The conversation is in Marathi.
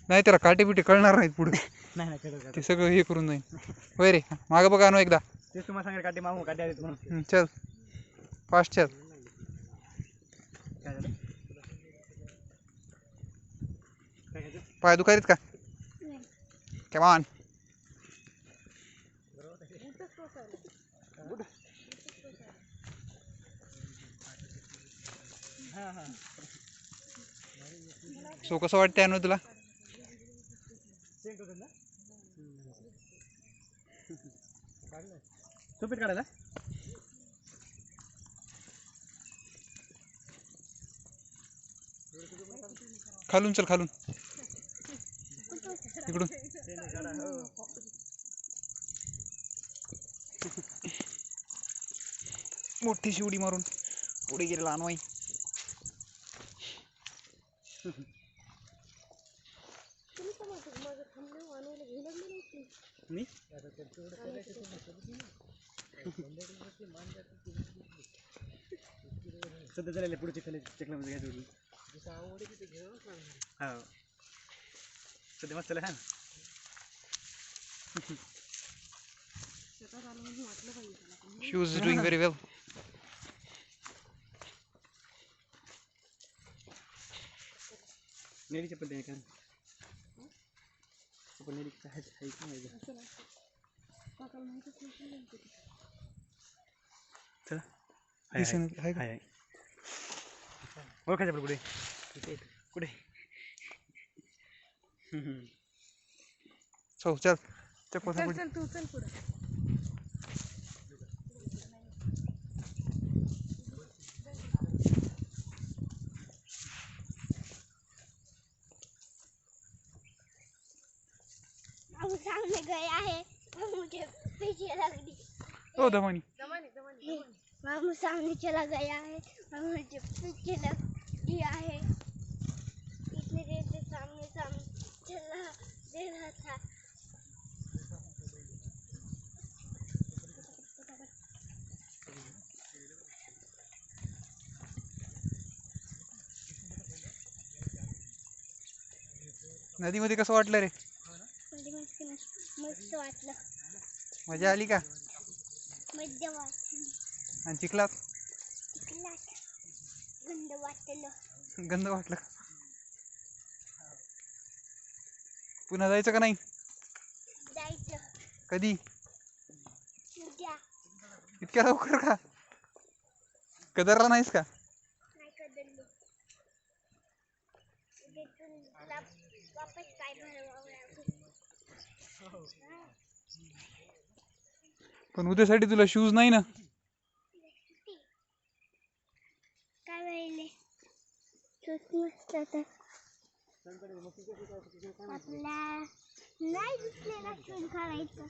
नाही त्याला काटे बिटे कळणार नाहीत पुढे. ते सगळं हे करून जाईल. होय रे मागं बघा आणू एकदा. तेच तुम्हाला सांगेल काटे मागू काटे आहेत म्हणून. चल फास्ट चल. पाय दुखायत का? Come on. सो कसं वाटतंय अनु तुला? सुपीट काढायला खालून चल खालून इकडून. मोठी शिवडी मारून पुढे गेलेला अनवाई. मी सध्या झालेले पुढे चेकल्यामध्ये घ्यायची होती. हो सध्या मस्त हा. She was doing very well. नेरीचे पण ते kan आपण नेरी काय आहे का माहिती चल हाय हाय ओळखायचं पुढे पुढे चल चल चल चल तू चल पुढे. हम सामने गया है और मुझे पीछे लग दी. ओ धमानी मामू सामने चला गया है और मुझे पीछे लग दिया है. इतनी देर से सामने चला दे रहा था. नदीमध्ये कसं वाटलं रे? मस्त वाटलं. मजा आली का? मजा वाटली. आणि चिखलात गंध वाटलं. गंध वाटलं. पुन्हा जायचं का नाही? जायचं. कधी? उद्या. इतक्या लवकर का? कदरला नाहीस का? नाही कदरलो. उद्यातून वापस पाय भरवावं लागेल. पण उद्यासाठी तुला शूज नाही ना? काय वेळेले मस्त आता आपला नाही दिसलेला शूज घालायचा.